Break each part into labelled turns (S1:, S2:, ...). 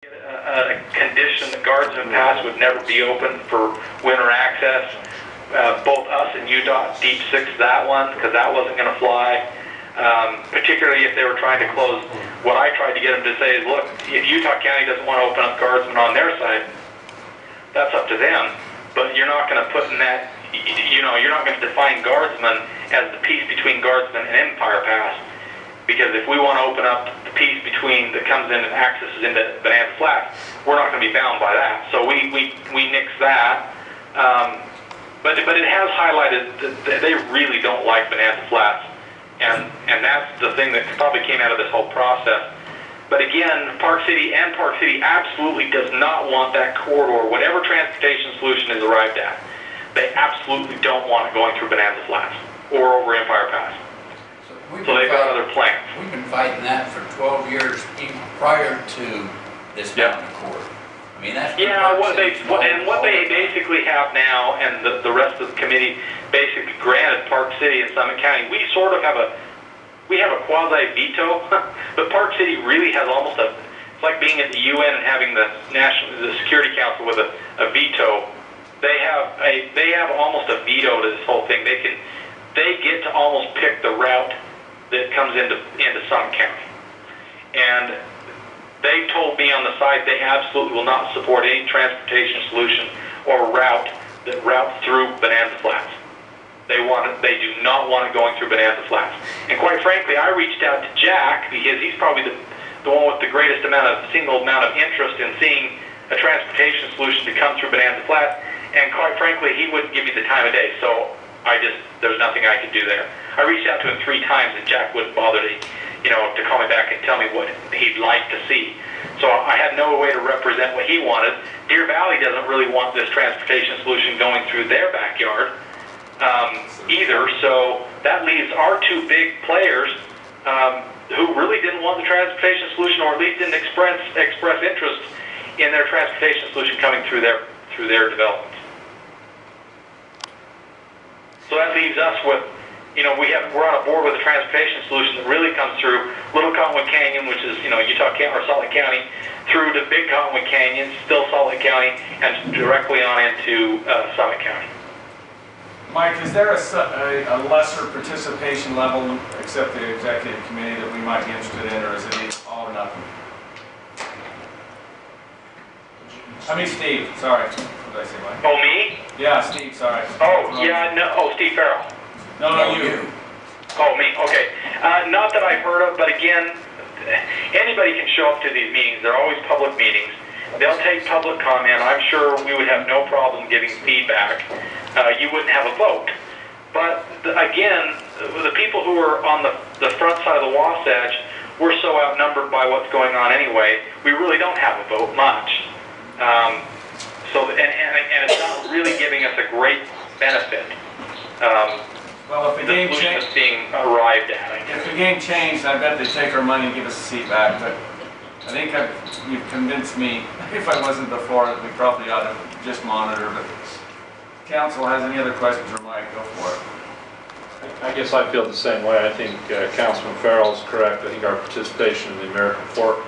S1: A condition that Guardsman Pass would never be open for winter access. Both us and UDOT deep sixed that one because that wasn't going to fly. Particularly if they were trying to close. What I tried to get them to say is, look, if Utah County doesn't want to open up Guardsman on their side, that's up to them. But you're not going to put in that, you're not going to define Guardsman as the piece between Guardsman and Empire Pass. Because if we want to open up the piece between that comes in and accesses into Bonanza Flats, we're not going to be bound by that. So we nixed that. But it has highlighted that they really don't like Bonanza Flats. And that's the thing that probably came out of this whole process. But again, Park City absolutely does not want that corridor, whatever transportation solution is arrived at. They absolutely don't want it going through Bonanza Flats or over Empire Pass. So they've got other plans.
S2: We've been fighting that for 12 years, even prior to this mountain accord. I mean, that's
S1: what they basically have now, and the rest of the committee basically granted Park City and Summit County. We sort of have a quasi veto, but Park City really has almost it's like being at the UN and having the Security Council with a veto. They have almost a veto to this whole thing. They get to almost pick the route that comes into Summit County. And they told me on the side they absolutely will not support any transportation solution or route that routes through Bonanza Flats. They do not want it going through Bonanza Flats. And quite frankly, I reached out to Jack because he's probably the one with the greatest single amount of interest in seeing a transportation solution to come through Bonanza Flats. And quite frankly, he wouldn't give me the time of day. So there's nothing I could do there. I reached out to him 3 times and Jack wouldn't bother to call me back and tell me what he'd like to see. So I had no way to represent what he wanted. Deer Valley doesn't really want this transportation solution going through their backyard either. So that leaves our 2 big players who really didn't want the transportation solution, or at least didn't express interest in their transportation solution coming through their development. So that leaves us with, we're on a board with a transportation solution that really comes through Little Cottonwood Canyon, which is, Utah or Salt Lake County, through to Big Cottonwood Canyon, still Salt Lake County, and directly on into Summit County.
S3: Mike, is there a lesser participation level, except the executive committee, that we might be interested in, or is it all or nothing? I mean, Steve, sorry. What did I say, Mike?
S1: Oh, me?
S3: Yeah, Steve, sorry.
S1: Oh, yeah, no, you.
S3: No, you.
S1: Oh, me, okay. Not that I've heard of, but again, anybody can show up to these meetings. They're always public meetings. They'll take public comment. I'm sure we would have no problem giving feedback. You wouldn't have a vote. But again, the people who are on the front side of the Wasatch, we're so outnumbered by what's going on anyway, we really don't have a vote much. And it's not really giving us a great benefit.
S3: Well, if the game changed,
S1: being arrived at.
S3: If the game changed, I bet they'd take our money and give us a seat back. But I think you've convinced me. If I wasn't before, that we probably ought to just monitor. But council has any other questions, or Mike, go for it.
S4: I guess I feel the same way. I think Councilman Farrell is correct. I think our participation in the American Fork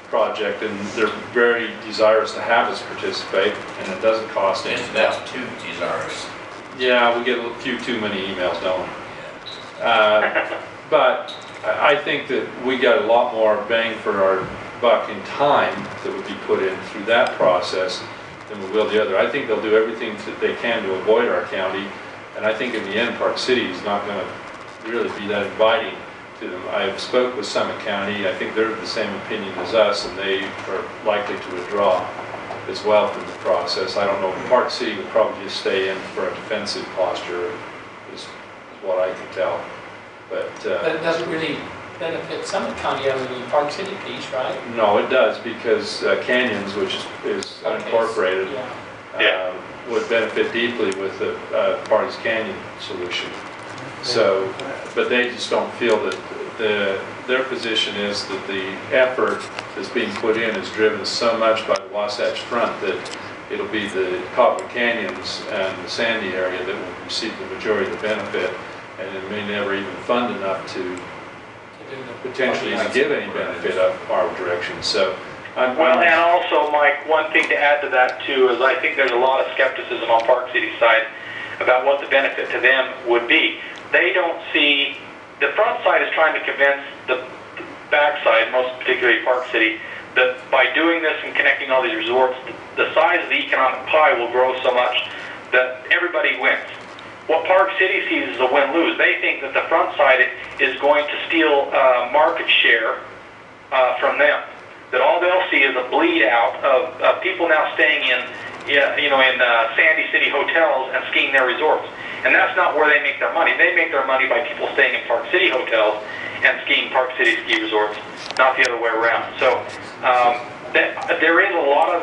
S4: project, and they're very desirous to have us participate, and it doesn't cost anything.
S2: That's too desirous.
S4: Yeah, we get a few too many emails, don't we? But I think that we got a lot more bang for our buck in time that would be put in through that process than we will the other. I think they'll do everything that they can to avoid our county, and I think in the end Park City is not going to really be that inviting to them. I've spoke with Summit County. I think they're of the same opinion as us, and they are likely to withdraw as well from the process. I don't know. Park City would probably just stay in for a defensive posture, is what I can tell. But
S5: it doesn't really benefit Summit County other than the Park City piece, right?
S4: No, it does, because Canyons, which is unincorporated, would benefit deeply with the Party's Canyon solution. So, but they just don't feel that their position is that the effort that's being put in is driven so much by the Wasatch Front that it'll be the Cottonwood Canyons and the Sandy area that will receive the majority of the benefit, and it may never even fund enough to potentially even give any benefit up our direction. So
S1: Well, and also, Mike, one thing to add to that too is I think there's a lot of skepticism on Park City's side about what the benefit to them would be. They don't see, the front side is trying to convince the back side, most particularly Park City, that by doing this and connecting all these resorts, the size of the economic pie will grow so much that everybody wins. What Park City sees is a win-lose. They think that the front side is going to steal market share from them. That all they'll see is a bleed out of people now staying in Sandy City hotels and skiing their resorts. And that's not where they make their money. They make their money by people staying in Park City hotels and skiing Park City ski resorts, not the other way around. So there is a lot of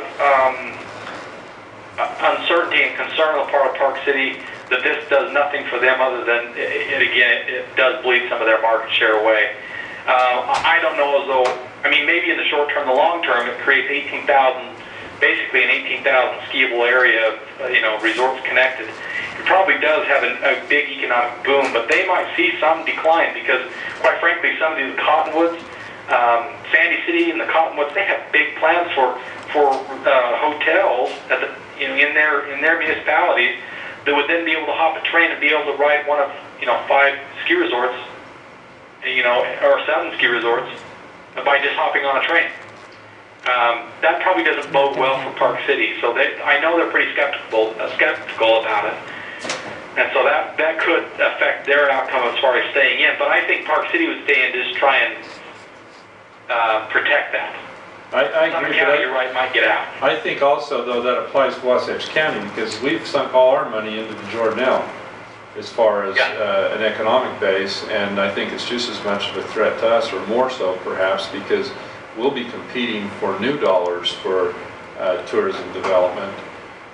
S1: uncertainty and concern on the part of Park City that this does nothing for them other than, it does bleed some of their market share away. I don't know as though, maybe in the short term, the long term, it creates basically an 18,000 skiable area of, resorts connected. It probably does have a big economic boom, but they might see some decline because, quite frankly, some of these Cottonwoods, Sandy City and the Cottonwoods, they have big plans for hotels at in their municipalities that would then be able to hop a train and be able to ride one of 5 ski resorts, or 7 ski resorts by just hopping on a train. That probably doesn't bode well for Park City. So I know they're pretty skeptical about it, and so that could affect their outcome as far as staying in. But I think Park City would stay in just try and protect that.
S4: I agree.
S1: County, you're right, might get out.
S4: I think also, though, that applies to Wasatch County because we've sunk all our money into the Jordanelle as far as an economic base, and I think it's just as much of a threat to us, or more so perhaps, because we'll be competing for new dollars for tourism development.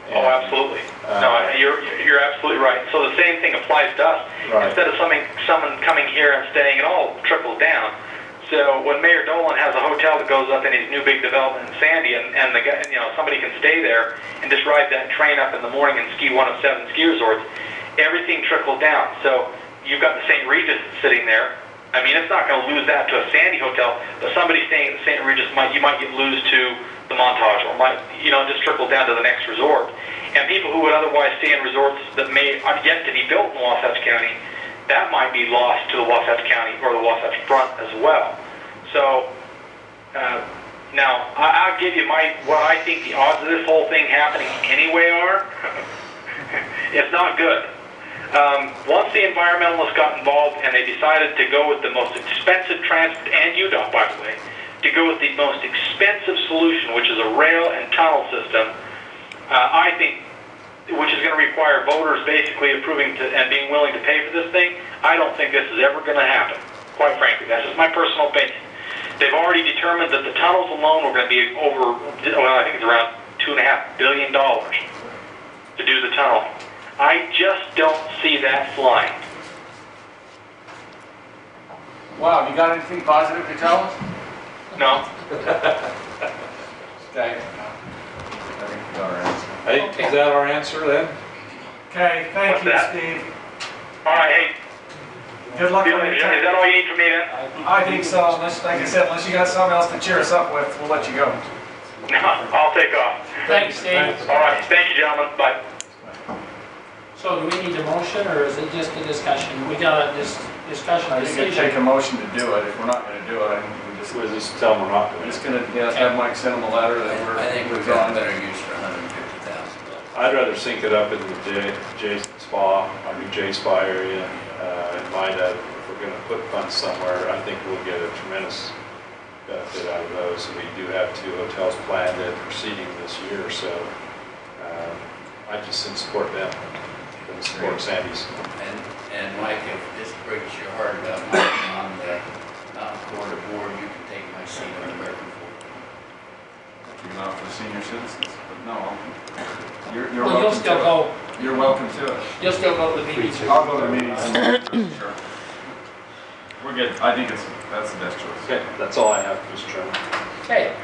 S1: And, absolutely. No, you're absolutely right. So the same thing applies to us. Right. Instead of someone coming here and staying, it all trickles down. So when Mayor Dolan has a hotel that goes up in his new big development in Sandy, and the guy, somebody can stay there and just ride that train up in the morning and ski one of 7 ski resorts, everything trickles down. So you've got the St. Regis sitting there. It's not going to lose that to a Sandy hotel, but somebody staying at the St. Regis you might lose to the Montage, or might just trickle down to the next resort. And people who would otherwise stay in resorts that may are yet to be built in Wasatch County, that might be lost to the Wasatch County or the Wasatch Front as well. So now I'll give you what I think the odds of this whole thing happening anyway are. It's not good. Once the environmentalists got involved and they decided to go with the most expensive transport, and UDOT, by the way, to go with the most expensive solution, which is a rail and tunnel system, I think, which is going to require voters basically approving and being willing to pay for this thing, I don't think this is ever going to happen, quite frankly. That's just my personal opinion. They've already determined that the tunnels alone are going to be I think it's around $2.5 billion to do the tunnel. I just don't see that flying.
S3: Wow, have you got anything positive to tell us?
S1: No.
S3: Okay.
S4: Is that our answer then?
S3: Okay, thank you, Steve.
S1: All right, hey.
S3: Good luck.
S1: Is that all you need from me then?
S3: I think so. Like I said, unless you got something else to cheer us up with, we'll let you go.
S1: No, I'll take off.
S5: Thanks, Steve.
S1: All right, thank you, gentlemen. Bye.
S5: So do we need a motion, or is it just a discussion? We got a discussion
S3: I think it'd take a motion to do it. If we're not going to do it, I think
S4: We'll just tell them we're not
S3: we're
S4: going
S3: just going to have Mike send them a letter that we're
S2: I think we've got a better use for $150,000.
S4: I'd rather sink it up in the J Spa, our new J Spa area, and find out if we're going to put funds somewhere. I think we'll get a tremendous benefit out of those. We do have 2 hotels planned and proceeding this year, so I just support them and support Sandy's.
S2: And Mike, if this breaks your heart about Mike on the Mountain Board, you can take my seat on the American Fort.
S3: You're not for senior citizens, but no. You're
S5: Well, you'll
S3: welcome
S5: still
S3: to
S5: go,
S3: it. You're welcome to it.
S5: you'll still go to the meetings.
S3: I'll go to the meetings. Sure. We're good. I think that's the best choice.
S4: Okay, that's all I have, Mr. Chairman,
S5: Okay,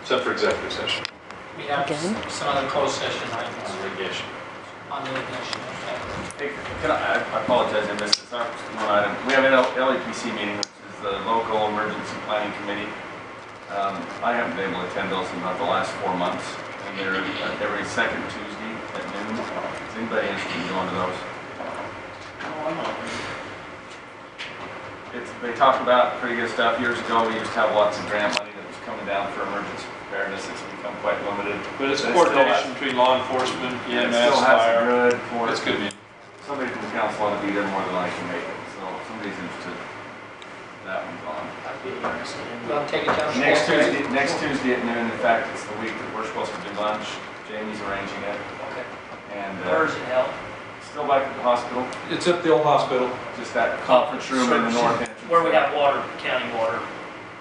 S4: except for executive session
S5: we have some other closed session items
S4: on litigation.
S5: on litigation. Okay.
S3: Hey, I apologize, I missed this. One item. We have an LAPC meeting, which is the Local Emergency Planning Committee. I haven't been able to attend those in about the last 4 months, and they're every second Tuesday at noon. Is anybody interested in going to those?
S5: Oh, I'm not.
S3: They talk about pretty good stuff. Years ago, we used to have lots of grant money that was coming down for emergency preparedness. It's become quite limited.
S4: But it's
S3: But it still
S4: coordination between law enforcement,
S3: It
S4: EMS,
S3: still has a
S4: fire.
S3: good for
S4: It's good.
S3: somebody from the council ought to be there more than I can make it. So if somebody's interested, that one's on.
S5: I'd be interested in, well, take it down.
S3: Next Tuesday at noon. In fact, it's the week that we're supposed to do lunch. Jamie's arranging it,
S5: Okay.
S3: and
S5: Where is it held?
S3: still back at the hospital.
S4: It's at the old hospital.
S3: Just that conference room in the north entrance.
S5: Where we have water, county water,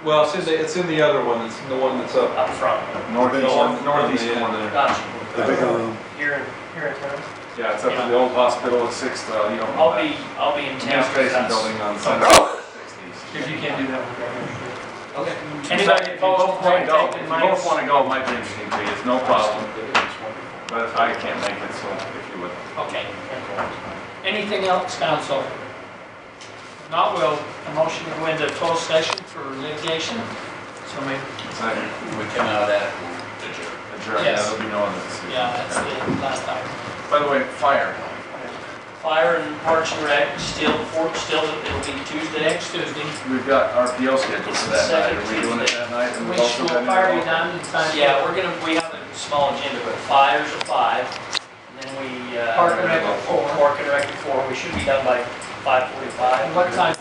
S4: Well, it's in the other one. It's the one that's up.
S5: up front.
S3: Northeast
S4: Yeah.
S3: corner.
S5: Gotcha.
S6: The big room.
S5: Here in town?
S3: Yeah, it's up in the old hospital at 6th. You don't know
S5: I'll
S3: that.
S5: be in town.
S3: Administration building on Sunday.
S5: If you can't do that. Okay.
S3: If
S5: Anybody
S3: you
S5: opposed
S3: both
S5: to
S3: want to go,
S5: taking
S3: if you
S5: my?
S3: both want to go, it might be interesting to you. It's no problem. But I can't make it, so if you would.
S5: Okay. Anything else, council? Not, will a motion to go into closed session for litigation? So maybe,
S3: Second.
S2: We come out at
S3: Adjourn. Yeah,
S5: Yes.
S3: there'll be no other decision.
S5: yeah, that's the last item.
S3: By the way, fire.
S5: Fire and Parks and Rec, still, it'll be Tuesday, next Tuesday.
S3: We've got our PO scheduled for that night. Are we doing it that night? And we've
S5: Which
S3: also
S5: will
S3: got
S5: fire be
S3: interlocal.
S5: done in time? Yeah, we have a small agenda, but fire's at 5, and then we,
S7: Park and Rec at 4.
S5: Park and Rec at 4, we should be done by 5:45.
S7: What time?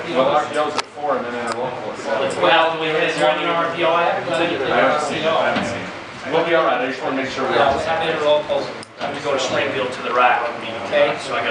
S3: Well, our PO's at 4 and then interlocal at 7.
S5: Well, is there any RPO? I haven't got
S3: I
S5: anything.
S3: haven't seen it. I haven't seen it. We'll be all right. I just want to make sure we
S5: Yeah,
S3: all.
S5: we have interlocals. I have to go to Springfield to the RAC meeting, okay? So I